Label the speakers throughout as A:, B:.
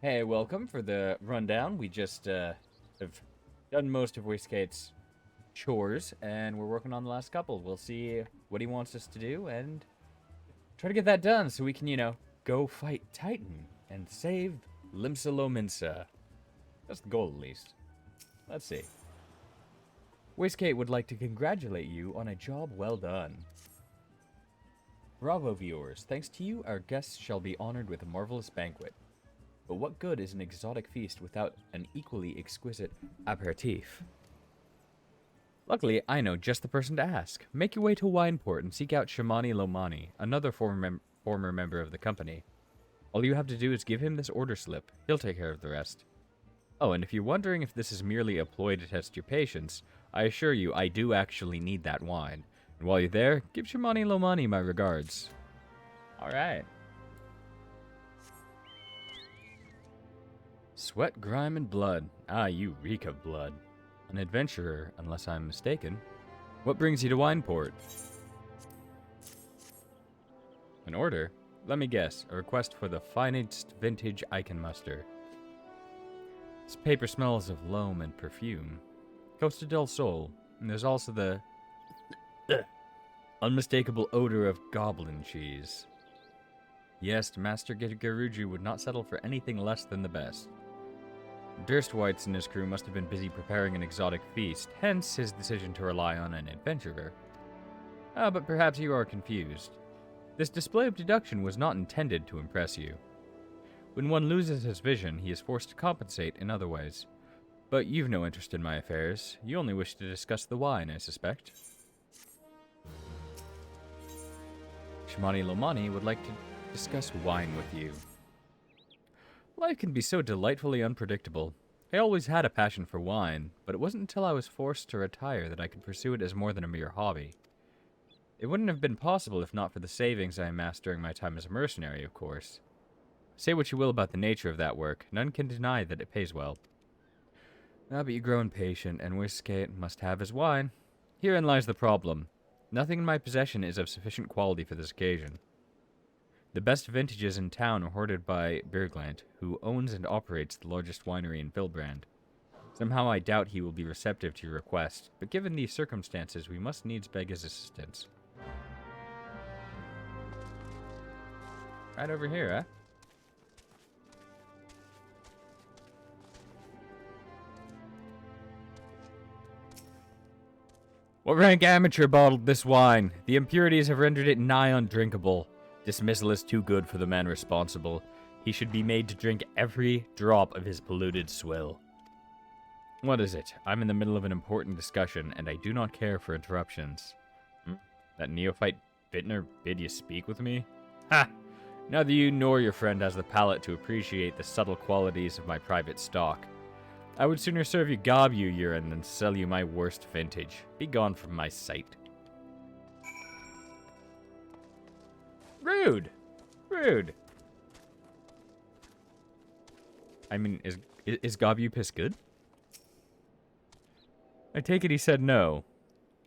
A: Hey, welcome for the rundown. We just have done most of Wastegate's chores, and we're working on the last couple. We'll see what he wants us to do and try to get that done so we can, go fight Titan and save Limsa Lominsa. That's the goal, at least. Let's see. Wastegate would like to congratulate you on a job well done. Bravo, viewers. Thanks to you, our guests shall be honored with a marvelous banquet. But what good is an exotic feast without an equally exquisite aperitif? Luckily, I know just the person to ask. Make your way to Wineport and seek out Shamani Lomani, another former member of the company. All you have to do is give him this order slip. He'll take care of the rest. Oh, and if you're wondering if this is merely a ploy to test your patience, I assure you I do actually need that wine. And while you're there, give Shamani Lomani my regards. Alright. Sweat, grime, and blood. Ah, you reek of blood. An adventurer, unless I'm mistaken. What brings you to Wineport? An order? Let me guess, a request for the finest vintage I can muster. This paper smells of loam and perfume. Costa del Sol, and there's also the unmistakable odor of goblin cheese. Yes, Master Garuju would not settle for anything less than the best. Durstwhite's and his crew must have been busy preparing an exotic feast, hence his decision to rely on an adventurer. But perhaps you are confused. This display of deduction was not intended to impress you. When one loses his vision, he is forced to compensate in other ways. But you've no interest in my affairs. You only wish to discuss the wine, I suspect. Shamani Lomani would like to discuss wine with you. Life can be so delightfully unpredictable. I always had a passion for wine, but it wasn't until I was forced to retire that I could pursue it as more than a mere hobby. It wouldn't have been possible if not for the savings I amassed during my time as a mercenary, of course. Say what you will about the nature of that work, none can deny that it pays well. But you grow impatient, and Wastegate's must have his wine. Herein lies the problem. Nothing in my possession is of sufficient quality for this occasion. The best vintages in town are hoarded by Birglant, who owns and operates the largest winery in Vilbrand. Somehow I doubt he will be receptive to your request, but given these circumstances, we must needs beg his assistance. Right over here, huh? What rank amateur bottled this wine? The impurities have rendered it nigh undrinkable. Dismissal is too good for the man responsible. He should be made to drink every drop of his polluted swill. What is it? I'm in the middle of an important discussion, and I do not care for interruptions. That neophyte Bittner bid you speak with me? Ha! Neither you nor your friend has the palate to appreciate the subtle qualities of my private stock. I would sooner serve you Gobu urine than sell you my worst vintage. Be gone from my sight. Rude! Rude! I mean, is Gobu piss good? I take it he said no.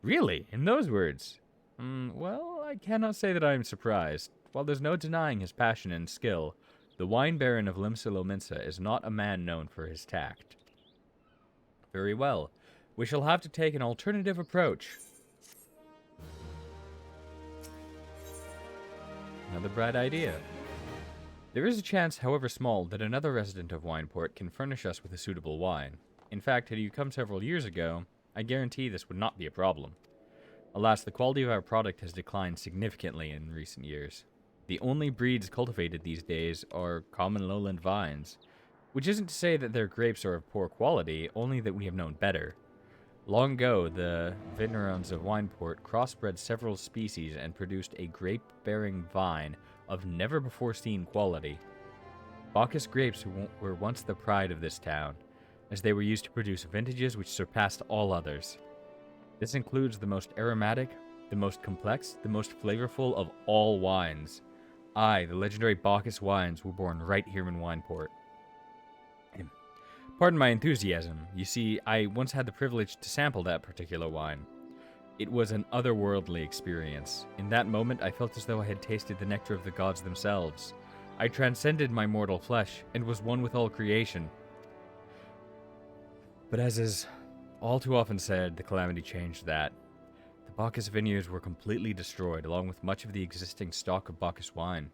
A: Really? In those words? Well, I cannot say that I am surprised. While there's no denying his passion and skill, the wine baron of Limsa Lominsa is not a man known for his tact. Very well. We shall have to take an alternative approach. Another bright idea. There is a chance, however small, that another resident of Wineport can furnish us with a suitable wine. In fact, had you come several years ago, I guarantee this would not be a problem. Alas, the quality of our product has declined significantly in recent years. The only breeds cultivated these days are common lowland vines, which isn't to say that their grapes are of poor quality, only that we have known better. Long ago, the vignerons of Wineport crossbred several species and produced a grape-bearing vine of never-before-seen quality. Bacchus grapes were once the pride of this town, as they were used to produce vintages which surpassed all others. This includes the most aromatic, the most complex, the most flavorful of all wines. The legendary Bacchus wines were born right here in Wineport. Pardon my enthusiasm. You see, I once had the privilege to sample that particular wine. It was an otherworldly experience. In that moment, I felt as though I had tasted the nectar of the gods themselves. I transcended my mortal flesh and was one with all creation. But as is all too often said, the calamity changed that. The Bacchus vineyards were completely destroyed, along with much of the existing stock of Bacchus wine.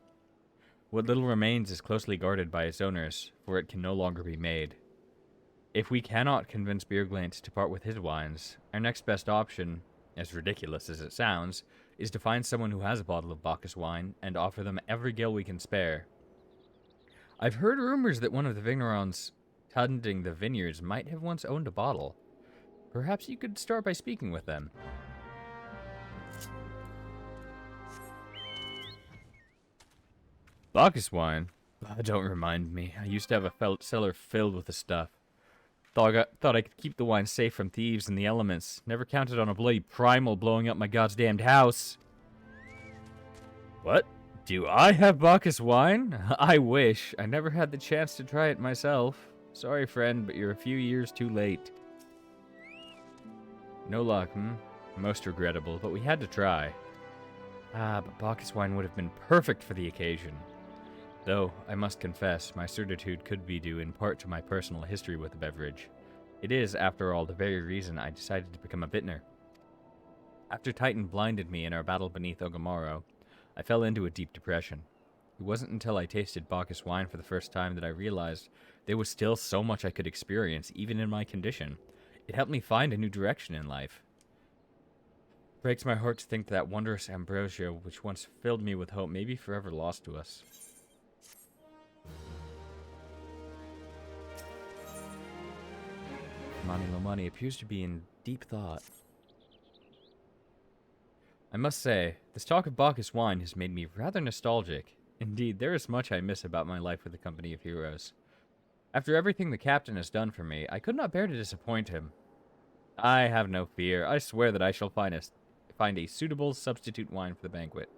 A: What little remains is closely guarded by its owners, for it can no longer be made. If we cannot convince Bierglaint to part with his wines, our next best option, as ridiculous as it sounds, is to find someone who has a bottle of Bacchus wine and offer them every gil we can spare. I've heard rumors that one of the vignerons tending the vineyards might have once owned a bottle. Perhaps you could start by speaking with them. Bacchus wine? Don't remind me. I used to have a cellar filled with the stuff. Thought I could keep the wine safe from thieves and the elements. Never counted on a bloody primal blowing up my goddamned house. What? Do I have Bacchus wine? I wish. I never had the chance to try it myself. Sorry, friend, but you're a few years too late. No luck, Most regrettable, but we had to try. But Bacchus wine would have been perfect for the occasion. Though, I must confess, my certitude could be due in part to my personal history with the beverage. It is, after all, the very reason I decided to become a vintner. After Titan blinded me in our battle beneath Ogamaro, I fell into a deep depression. It wasn't until I tasted Bacchus wine for the first time that I realized there was still so much I could experience, even in my condition. It helped me find a new direction in life. It breaks my heart to think that wondrous ambrosia, which once filled me with hope, may be forever lost to us. Mani Lomani appears to be in deep thought. I must say, this talk of Bacchus wine has made me rather nostalgic. Indeed, there is much I miss about my life with the Company of Heroes. After everything the captain has done for me, I could not bear to disappoint him. I have no fear. I swear that I shall find a suitable substitute wine for the banquet.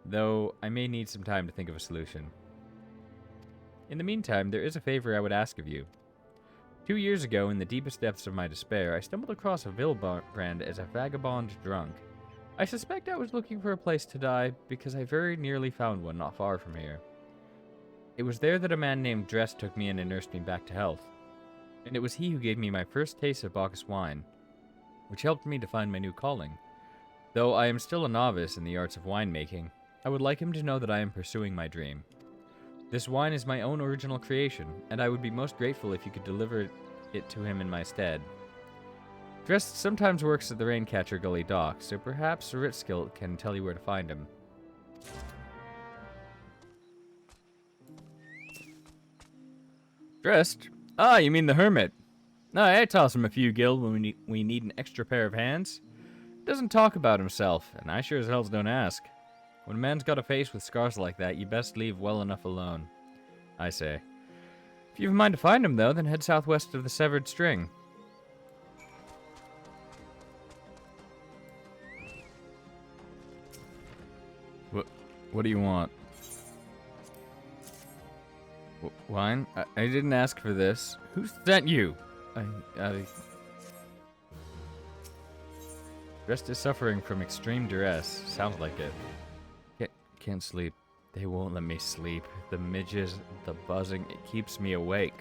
A: Though, I may need some time to think of a solution. In the meantime, there is a favor I would ask of you. 2 years ago, in the deepest depths of my despair, I stumbled across a Vilbrand as a vagabond drunk. I suspect I was looking for a place to die, because I very nearly found one not far from here. It was there that a man named Dress took me in and nursed me back to health. And it was he who gave me my first taste of Bacchus wine, which helped me to find my new calling. Though I am still a novice in the arts of winemaking, I would like him to know that I am pursuing my dream. This wine is my own original creation, and I would be most grateful if you could deliver it to him in my stead. Dress sometimes works at the Raincatcher Gully dock, so perhaps Ritskill can tell you where to find him. Dressed? Ah, you mean the Hermit. I toss him a few gil when we need an extra pair of hands. Doesn't talk about himself, and I sure as hell don't ask. When a man's got a face with scars like that, you best leave well enough alone, I say. If you have a mind to find him, though, then head southwest of the Severed String. What do you want? Wine? I didn't ask for this. Who sent you? Dressed is suffering from extreme duress. Sounds like it. Can't sleep. They won't let me sleep. The midges, the buzzing, it keeps me awake.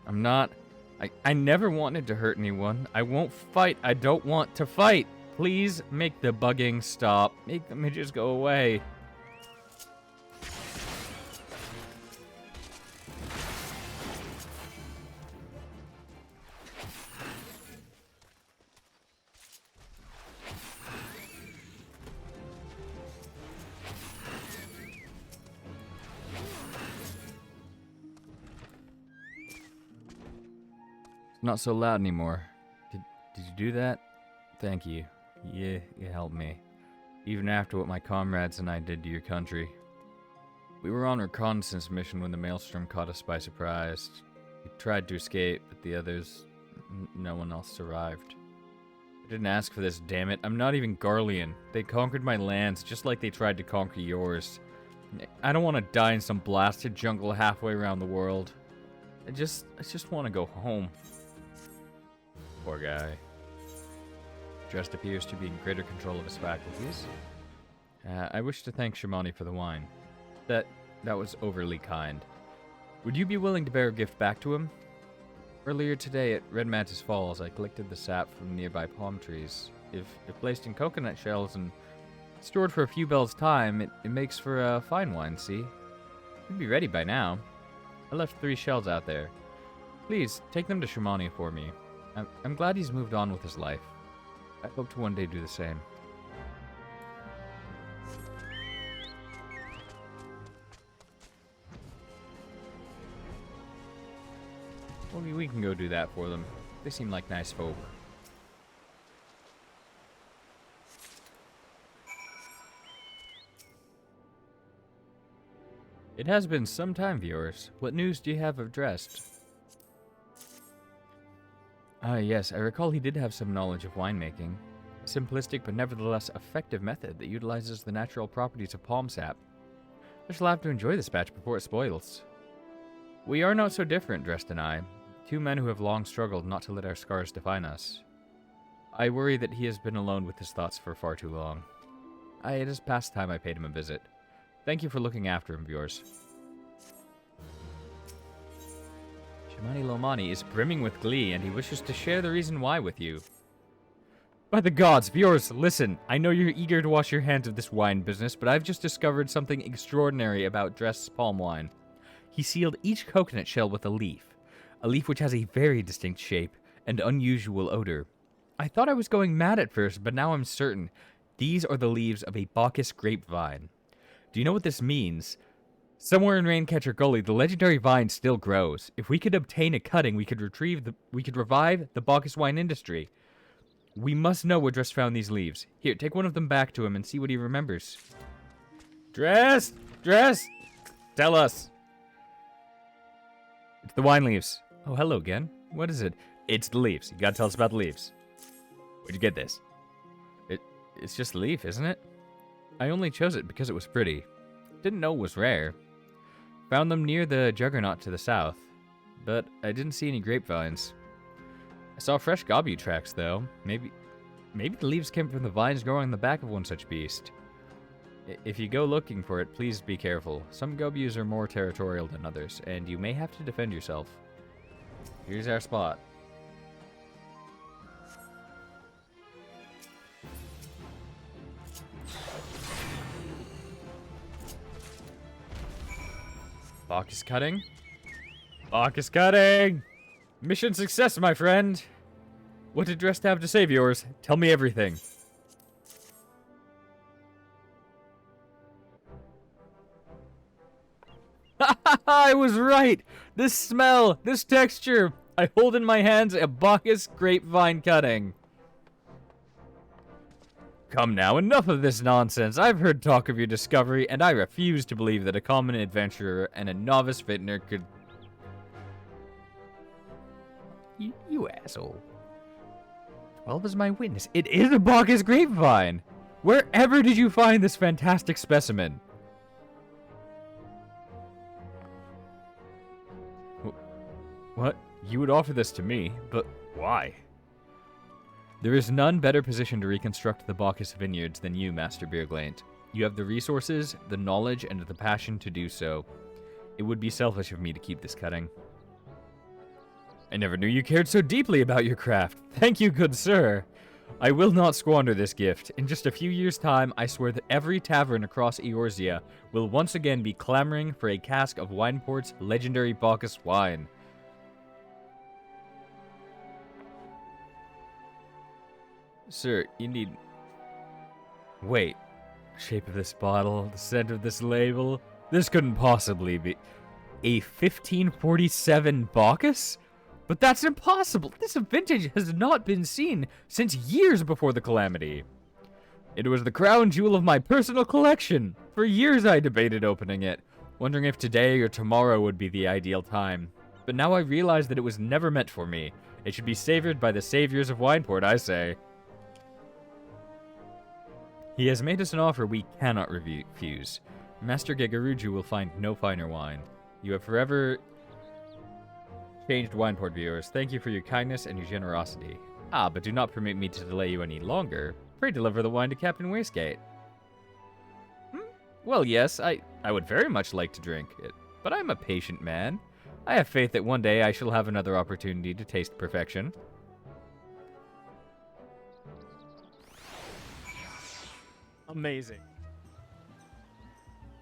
A: I never wanted to hurt anyone. I won't fight. I don't want to fight. Please make the bugging stop. Make the midges go away. Not so loud anymore. Did you do that? Thank you. You helped me. Even after what my comrades and I did to your country. We were on a reconnaissance mission when the Maelstrom caught us by surprise. We tried to escape, but the others... no one else survived. I didn't ask for this, damn it. I'm not even Garlean. They conquered my lands just like they tried to conquer yours. I don't want to die in some blasted jungle halfway around the world. I just want to go home. Poor guy. Dressed appears to be in greater control of his faculties. I wish to thank Shimani for the wine. That was overly kind. Would you be willing to bear a gift back to him? Earlier today at Red Mantis Falls, I collected the sap from nearby palm trees. If placed in coconut shells and stored for a few bells' time, it makes for a fine wine, see? It'd be ready by now. I left 3 shells out there. Please, take them to Shamani for me. I'm glad he's moved on with his life. I hope to one day do the same. Well, we can go do that for them. They seem like nice folk. It has been some time, viewers. What news do you have of Drest? Yes, I recall he did have some knowledge of winemaking. A simplistic but nevertheless effective method that utilizes the natural properties of palm sap. I shall have to enjoy this batch before it spoils. We are not so different, Drest and I. 2 men who have long struggled not to let our scars define us. I worry that he has been alone with his thoughts for far too long. It is past time I paid him a visit. Thank you for looking after him, viewers. Shamani Lomani is brimming with glee, and he wishes to share the reason why with you. By the gods, viewers, listen. I know you're eager to wash your hands of this wine business, but I've just discovered something extraordinary about Drest's palm wine. He sealed each coconut shell with a leaf which has a very distinct shape and unusual odor. I thought I was going mad at first, but now I'm certain. These are the leaves of a Bacchus grapevine. Do you know what this means? Somewhere in Raincatcher Gully, the legendary vine still grows. If we could obtain a cutting, we could revive the Bacchus wine industry. We must know where Drest found these leaves. Here, take one of them back to him and see what he remembers. Drest! Tell us! It's the wine leaves. Oh, hello again. What is it? It's the leaves. You gotta tell us about the leaves. Where'd you get this? It's just a leaf, isn't it? I only chose it because it was pretty. Didn't know it was rare. Found them near the Juggernaut to the south, but I didn't see any grapevines. I saw fresh gobu tracks, though. Maybe the leaves came from the vines growing on the back of one such beast. If you go looking for it, please be careful. Some gobus are more territorial than others, and you may have to defend yourself. Here's our spot. Bacchus cutting? Bacchus cutting! Mission success, my friend! What did Drest have to say, viewers? Tell me everything. I was right! This smell, this texture! I hold in my hands a Bacchus grapevine cutting. Come now, enough of this nonsense. I've heard talk of your discovery, and I refuse to believe that a common adventurer and a novice vintner could... You asshole. 12 is my witness. It is a Bacchus grapevine! Wherever did you find this fantastic specimen? What? You would offer this to me, but why? There is none better positioned to reconstruct the Bacchus vineyards than you, Master Beerglaint. You have the resources, the knowledge, and the passion to do so. It would be selfish of me to keep this cutting. I never knew you cared so deeply about your craft. Thank you, good sir. I will not squander this gift. In just a few years' time, I swear that every tavern across Eorzea will once again be clamoring for a cask of Wineport's legendary Bacchus wine. Sir, you need... Wait. Shape of this bottle, the scent of this label... This couldn't possibly be... A 1547 Bacchus? But that's impossible! This vintage has not been seen since years before the calamity. It was the crown jewel of my personal collection. For years I debated opening it, wondering if today or tomorrow would be the ideal time. But now I realize that it was never meant for me. It should be savored by the saviors of Wineport, I say. He has made us an offer we cannot refuse. Master Gegaruju will find no finer wine. You have forever changed Wineport, viewers. Thank you for your kindness and your generosity. But do not permit me to delay you any longer. Pray deliver the wine to Captain Wastegate. Well, yes, I would very much like to drink it, but I'm a patient man. I have faith that one day I shall have another opportunity to taste perfection.
B: Amazing.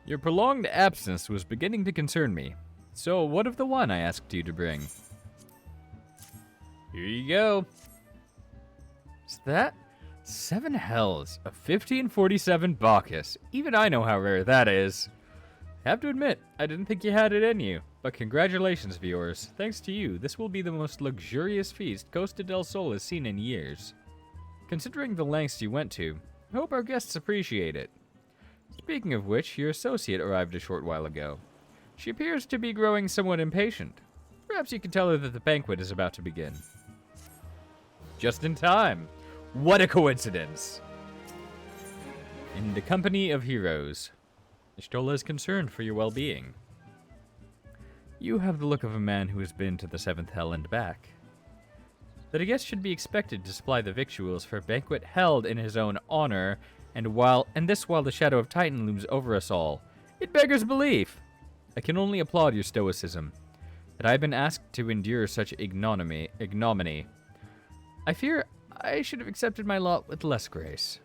A: Your prolonged absence was beginning to concern me. So, what of the wine I asked you to bring? Here you go. Is that 7 hells, a 1547 Bacchus? Even I know how rare that is. I have to admit, I didn't think you had it in you. But congratulations, viewers. Thanks to you, this will be the most luxurious feast Costa del Sol has seen in years. Considering the lengths you went to, I hope our guests appreciate it. Speaking of which, your associate arrived a short while ago. She appears to be growing somewhat impatient. Perhaps you can tell her that the banquet is about to begin. Just in time. What a coincidence! In the company of heroes, Ishtola is concerned for your well-being. You have the look of a man who has been to the 7th hell and back. That a guest should be expected to supply the victuals for a banquet held in his own honor, and while the shadow of Titan looms over us all, it beggars belief. I can only applaud your stoicism. That I have been asked to endure such ignominy. I fear I should have accepted my lot with less grace.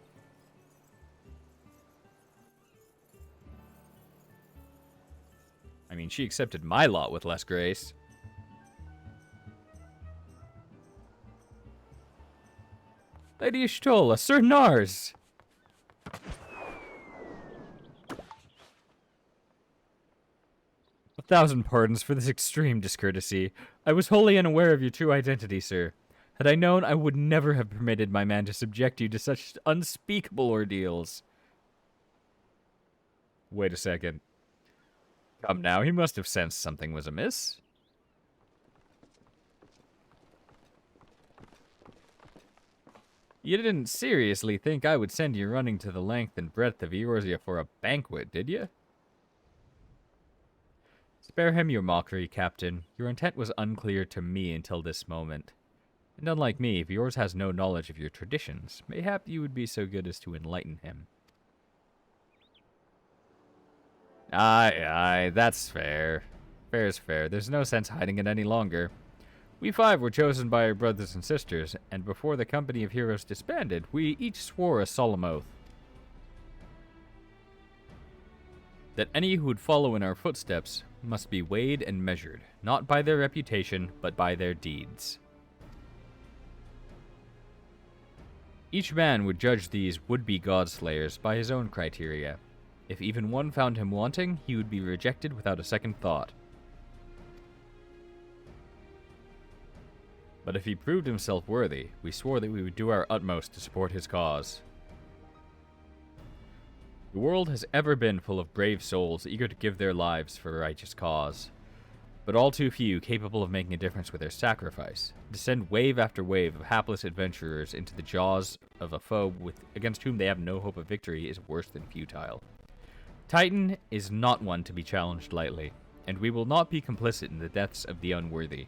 A: I mean, she accepted my lot with less grace. Lady Ishtola, Sir Nars! 1,000 pardons for this extreme discourtesy. I was wholly unaware of your true identity, sir. Had I known, I would never have permitted my man to subject you to such unspeakable ordeals. Wait a second. Come now, he must have sensed something was amiss. You didn't seriously think I would send you running to the length and breadth of Eorzea for a banquet, did you? Spare him your mockery, Captain. Your intent was unclear to me until this moment. And unlike me, if yours has no knowledge of your traditions, mayhap you would be so good as to enlighten him. Aye, that's fair. Fair is fair. There's no sense hiding it any longer. We 5 were chosen by our brothers and sisters, and before the company of heroes disbanded, we each swore a solemn oath that any who would follow in our footsteps must be weighed and measured, not by their reputation, but by their deeds. Each man would judge these would-be godslayers by his own criteria. If even one found him wanting, he would be rejected without a second thought. But if he proved himself worthy, we swore that we would do our utmost to support his cause. The world has ever been full of brave souls eager to give their lives for a righteous cause, but all too few capable of making a difference with their sacrifice. To send wave after wave of hapless adventurers into the jaws of a foe against whom they have no hope of victory is worse than futile. Titan is not one to be challenged lightly, and we will not be complicit in the deaths of the unworthy.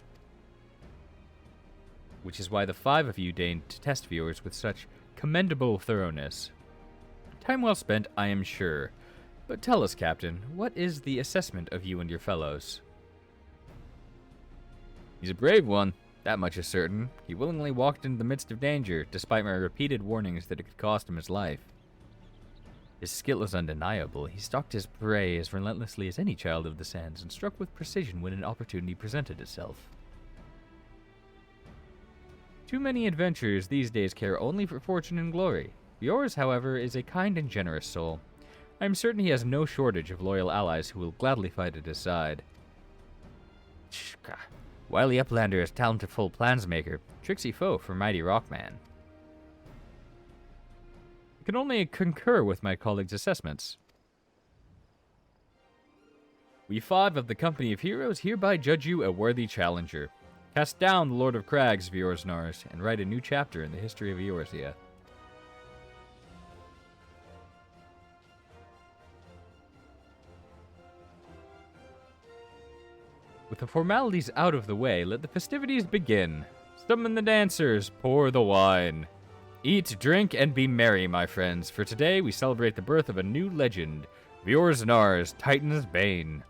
A: Which is why the 5 of you deigned to test viewers with such commendable thoroughness. Time well spent, I am sure. But tell us, Captain, what is the assessment of you and your fellows? He's a brave one, that much is certain. He willingly walked into the midst of danger, despite my repeated warnings that it could cost him his life. His skill is undeniable. He stalked his prey as relentlessly as any child of the sands, and struck with precision when an opportunity presented itself. Too many adventurers these days care only for fortune and glory. Yours, however, is a kind and generous soul. I am certain he has no shortage of loyal allies who will gladly fight at his side. Wily Uplander is talentful plansmaker, tricksy foe for mighty Rockman. I can only concur with my colleagues' assessments. We 5 of the Company of Heroes hereby judge you a worthy challenger. Cast down the Lord of Crags, Nars, and write a new chapter in the history of Eorzea. With the formalities out of the way, let the festivities begin. Summon the dancers, pour the wine. Eat, drink, and be merry, my friends, for today we celebrate the birth of a new legend, Yours and ours, Titan's Bane.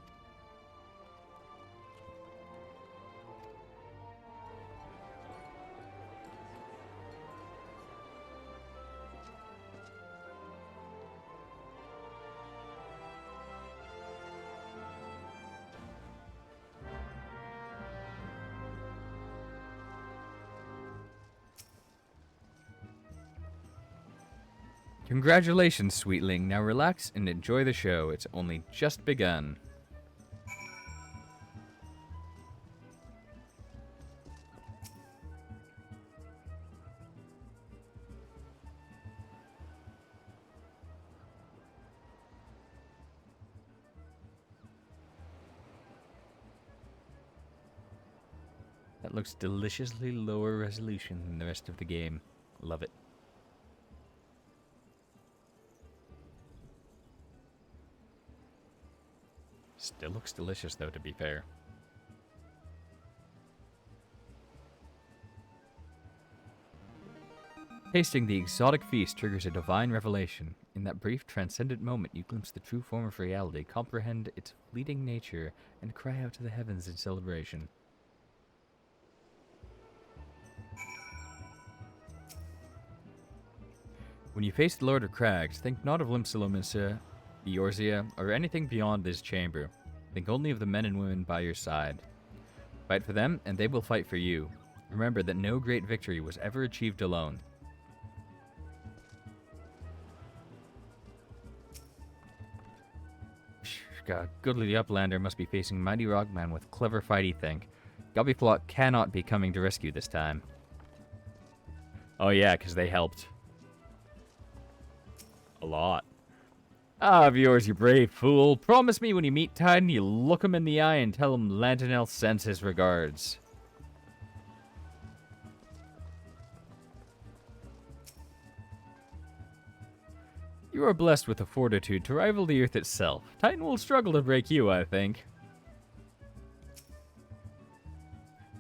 A: Congratulations, sweetling. Now relax and enjoy the show. It's only just begun. That looks deliciously lower resolution than the rest of the game. Love it. Still looks delicious, though, to be fair. Tasting the exotic feast triggers a divine revelation. In that brief, transcendent moment, you glimpse the true form of reality, comprehend its fleeting nature, and cry out to the heavens in celebration. When you face the Lord of Crags, think not of Limsalomissa, Eorzea, or anything beyond this chamber. Think only of the men and women by your side. Fight for them, and they will fight for you. Remember that no great victory was ever achieved alone. God, goodly the Uplander must be facing mighty Rockman with clever fighty think. Gubbyflock cannot be coming to rescue this time. Oh yeah, because they helped. A lot. Ah, viewers, you brave fool. Promise me when you meet Titan, you look him in the eye and tell him Lantinel sends his regards. You are blessed with the fortitude to rival the Earth itself. Titan will struggle to break you, I think.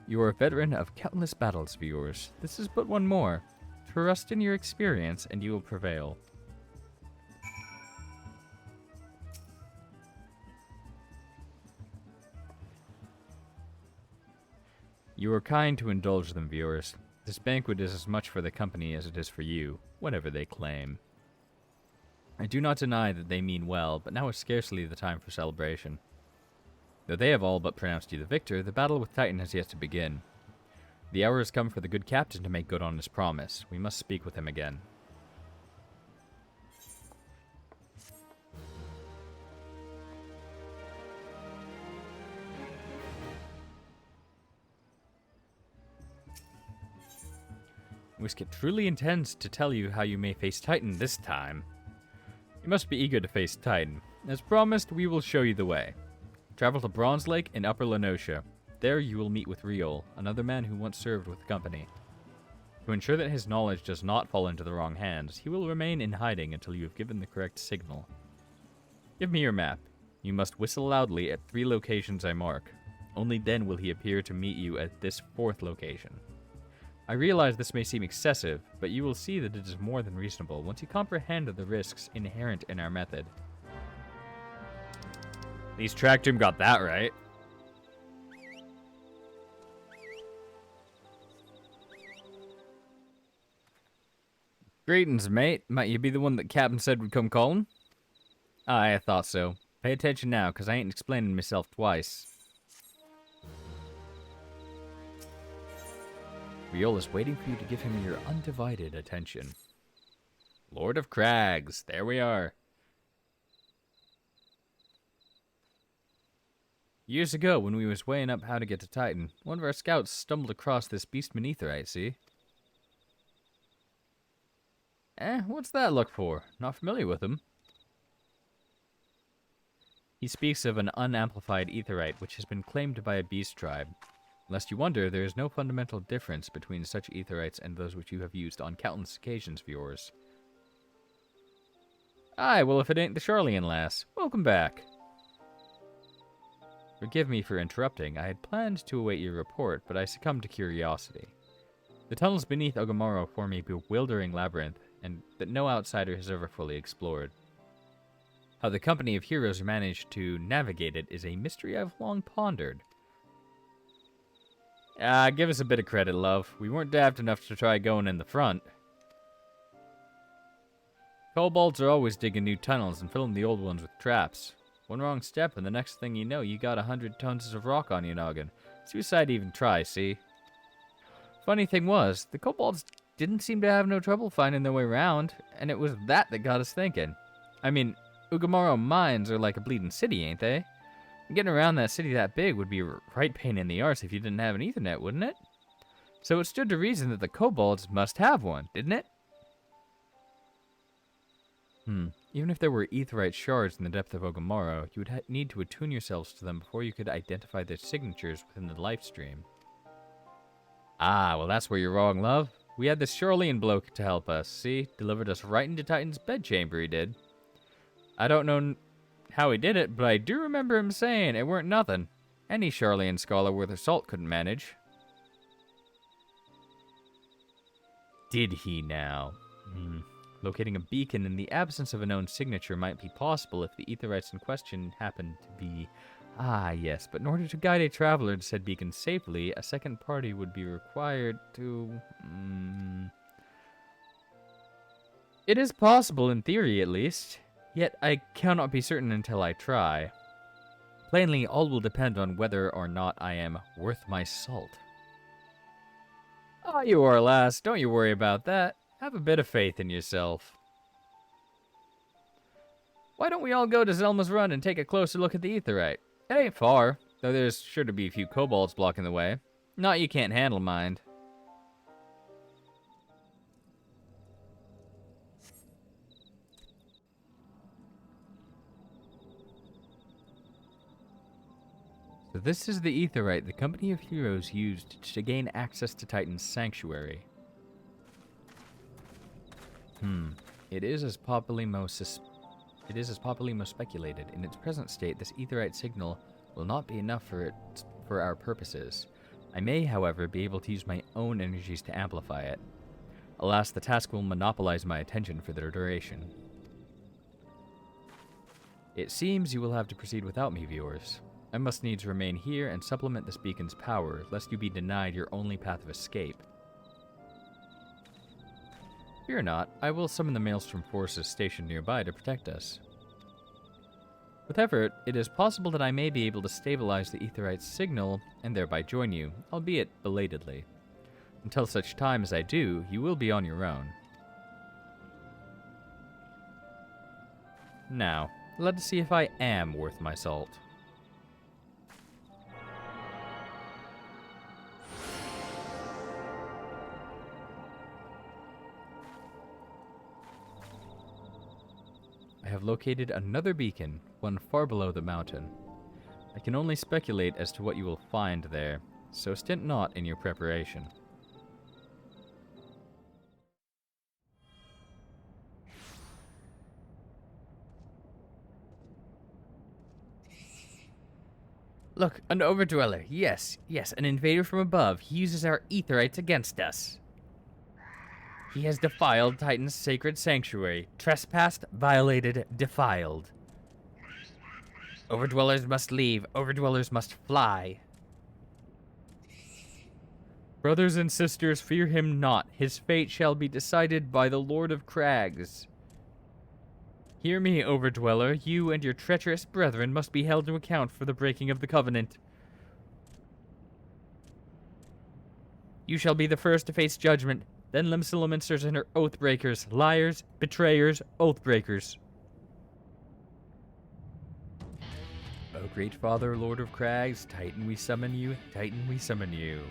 A: You are a veteran of countless battles, viewers. This is but one more. Trust in your experience, and you will prevail. You are kind to indulge them, viewers. This banquet is as much for the company as it is for you, whatever they claim. I do not deny that they mean well, but now is scarcely the time for celebration. Though they have all but pronounced you the victor, the battle with Titan has yet to begin. The hour has come for the good captain to make good on his promise. We must speak with him again. Wiskit truly intends to tell you how you may face Titan this time. You must be eager to face Titan. As promised, we will show you the way. Travel to Bronze Lake in Upper Lenosha. There you will meet with Riol, another man who once served with the company. To ensure that his knowledge does not fall into the wrong hands, he will remain in hiding until you have given the correct signal. Give me your map. You must whistle loudly at 3 locations I mark. Only then will he appear to meet you at this 4th location. I realize this may seem excessive, but you will see that it is more than reasonable once you comprehend the risks inherent in our method. These tracked him got that right. Greetings, mate. Might you be the one that Captain said would come calling? Aye, I thought so. Pay attention now, because I ain't explaining myself twice. Riol is waiting for you to give him your undivided attention. Lord of Crags, there we are. Years ago, when we was weighing up how to get to Titan, one of our scouts stumbled across this beastman Etherite, see? What's that look for? Not familiar with him. He speaks of an unamplified Etherite, which has been claimed by a beast tribe. Lest you wonder, there is no fundamental difference between such Etherites and those which you have used on countless occasions, viewers. Aye, well if it ain't the Charlian lass. Welcome back. Forgive me for interrupting. I had planned to await your report, but I succumbed to curiosity. The tunnels beneath Ogamaro form a bewildering labyrinth, and that no outsider has ever fully explored. How the company of heroes managed to navigate it is a mystery I've long pondered. Give us a bit of credit, love. We weren't daft enough to try going in the front. Kobolds are always digging new tunnels and filling the old ones with traps. One wrong step and the next thing you know, you got 100 tons of rock on your noggin. Suicide even try, see? Funny thing was, the kobolds didn't seem to have no trouble finding their way around, and it was that got us thinking. I mean, Ugamaro mines are like a bleeding city, ain't they? Getting around that city that big would be a right pain in the arse if you didn't have an Ethernet, wouldn't it? So it stood to reason that the kobolds must have one, didn't it? Even if there were Etherite shards in the depth of Ogamoro, you would need to attune yourselves to them before you could identify their signatures within the life stream. Ah, well that's where you're wrong, love. We had this Charlean bloke to help us, see? Delivered us right into Titan's bedchamber, he did. I don't know how he did it, but I do remember him saying it weren't nothing. Any Charlean scholar worth of salt couldn't manage. Did he now? Locating a beacon in the absence of a known signature might be possible if the Etherites in question happen to be... Ah, yes, but in order to guide a traveler to said beacon safely, a second party would be required to... It is possible, in theory at least, yet I cannot be certain until I try. Plainly, all will depend on whether or not I am worth my salt. Ah, you are, lass. Don't you worry about that. Have a bit of faith in yourself. Why don't we all go to Zelma's Run and take a closer look at the Etherite? It ain't far, though there's sure to be a few kobolds blocking the way. Not you can't handle, mind. So this is the Etherite the company of heroes used to gain access to Titan's sanctuary. It is as popularly most speculated. In its present state, this Etherite signal will not be enough for our purposes. I may, however, be able to use my own energies to amplify it. Alas, the task will monopolize my attention for the duration. It seems you will have to proceed without me, viewers. I must needs remain here and supplement this beacon's power, lest you be denied your only path of escape. Fear not, I will summon the Maelstrom forces stationed nearby to protect us. With effort, it is possible that I may be able to stabilize the Etherite's signal and thereby join you, albeit belatedly. Until such time as I do, you will be on your own. Now, let us see if I am worth my salt. I have located another beacon, one far below the mountain. I can only speculate as to what you will find there, so stint not in your preparation. Look, an Overdweller. Yes, an invader from above. He uses our Etherites against us. He has defiled Titan's sacred sanctuary. Trespassed, violated, defiled. Overdwellers must leave. Overdwellers must fly. Brothers and sisters, fear him not. His fate shall be decided by the Lord of Crags. Hear me, Overdweller. You and your treacherous brethren must be held to account for the breaking of the covenant. You shall be the first to face judgment. Then Limsiliminsters and her oathbreakers, liars, betrayers, oathbreakers. O great father, Lord of Crags, Titan we summon you, Titan we summon you.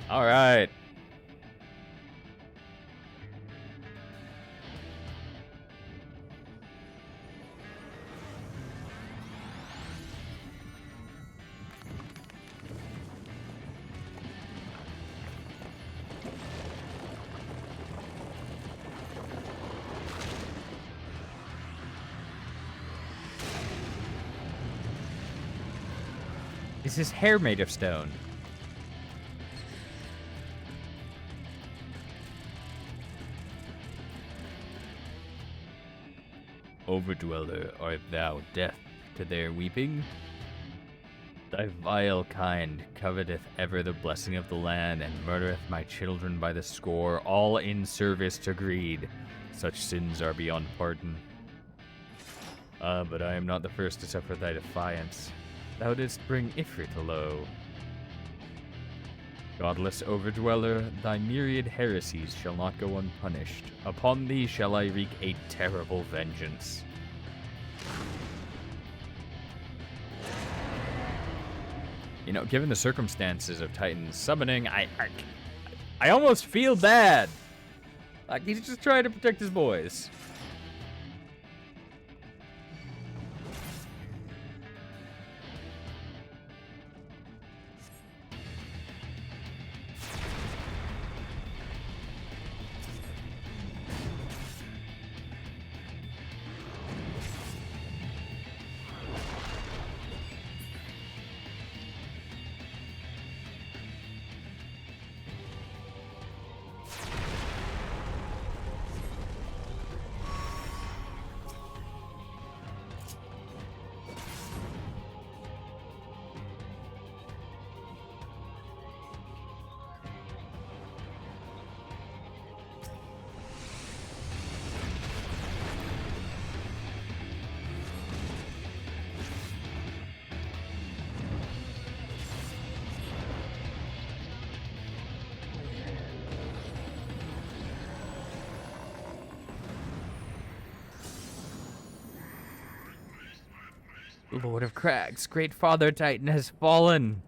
A: Alright. Is his hair made of stone? Overdweller, art thou deaf to their weeping? Thy vile kind coveteth ever the blessing of the land, and murdereth my children by the score, all in service to greed. Such sins are beyond pardon. Ah, but I am not the first to suffer thy defiance. Thou didst bring Ifrit low. Godless Overdweller, thy myriad heresies shall not go unpunished. Upon thee shall I wreak a terrible vengeance. You know, given the circumstances of Titan's summoning, I almost feel bad. Like, he's just trying to protect his boys. Lord of Crags, great Father Titan has fallen.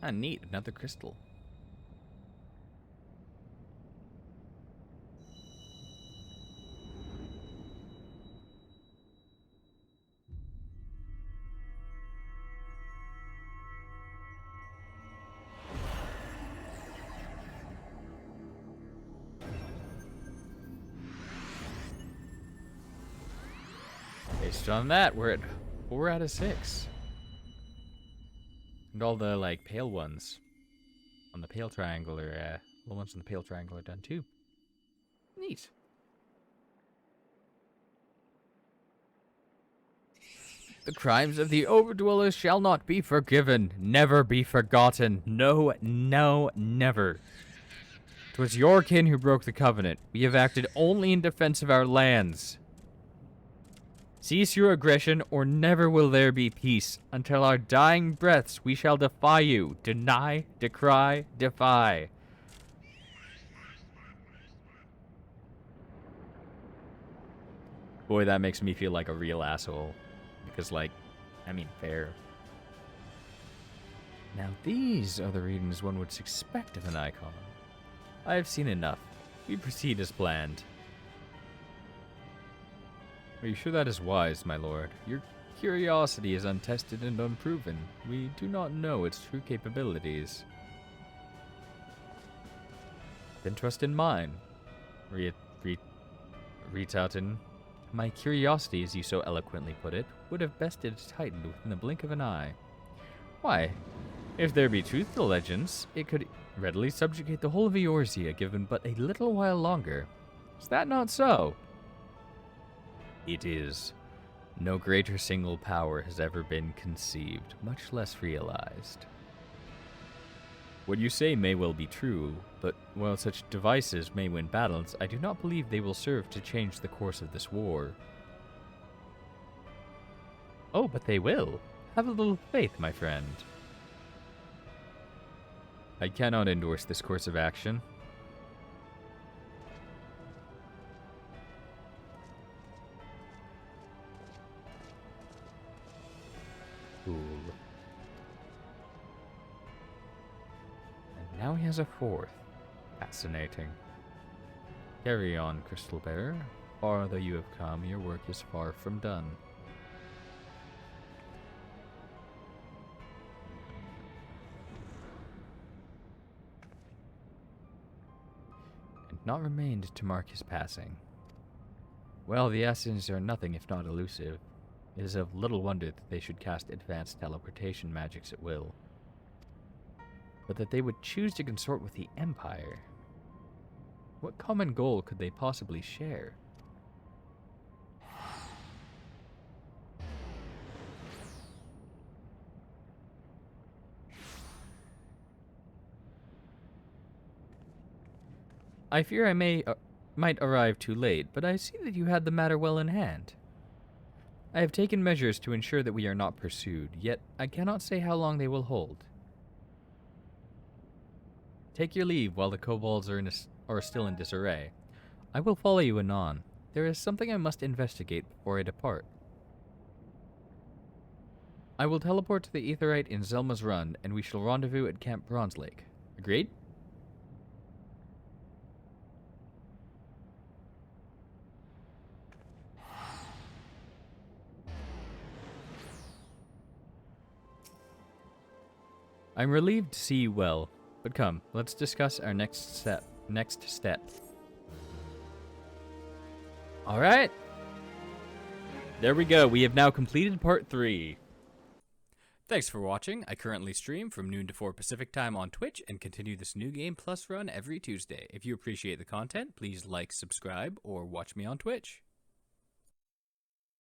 A: Ah, neat, another crystal. Based on that, we're at 4 out of 6. And all the, like, pale ones on the pale triangle are, the ones on the pale triangle are done too. Neat. The crimes of the Overdwellers shall not be forgiven, never be forgotten. No, no, never. 'Twas your kin who broke the covenant. We have acted only in defense of our lands. Cease your aggression, or never will there be peace. Until our dying breaths, we shall defy you. Deny, decry, defy. Boy, that makes me feel like a real asshole. Because, like, I mean, fair. Now, these are the readings one would expect of an icon. I have seen enough. We proceed as planned. Are you sure that is wise, my lord? Your curiosity is untested and unproven. We do not know its true capabilities. Then trust in mine. Retauten. My curiosity, as you so eloquently put it, would have bested a titan within the blink of an eye. Why, if there be truth to legends, it could readily subjugate the whole of Eorzea given but a little while longer. Is that not so? It is. No greater single power has ever been conceived, much less realized. What you say may well be true, but while such devices may win battles, I do not believe they will serve to change the course of this war. Oh, but they will. Have a little faith, my friend. I cannot endorse this course of action. Cool. And now he has a fourth. Fascinating. Carry on, Crystal Bearer. Far though you have come, your work is far from done. And naught remained to mark his passing. Well, the Assassins are nothing if not elusive. It is of little wonder that they should cast advanced teleportation magics at will. but that they would choose to consort with the Empire. What common goal could they possibly share? I fear I might arrive too late, but I see that you had the matter well in hand. I have taken measures to ensure that we are not pursued, yet I cannot say how long they will hold. Take your leave while the kobolds are still in disarray. I will follow you anon. There is something I must investigate before I depart. I will teleport to the Etherite in Zelma's Run, and we shall rendezvous at Camp Bronze Lake. Agreed? I'm relieved to see you well, but come, let's discuss our next step. Alright. There we go, we have now completed part 3. Thanks for watching. I currently stream from noon to 4 Pacific time on Twitch and continue this New Game Plus run every Tuesday. If you appreciate the content, please like, subscribe, or watch me on Twitch.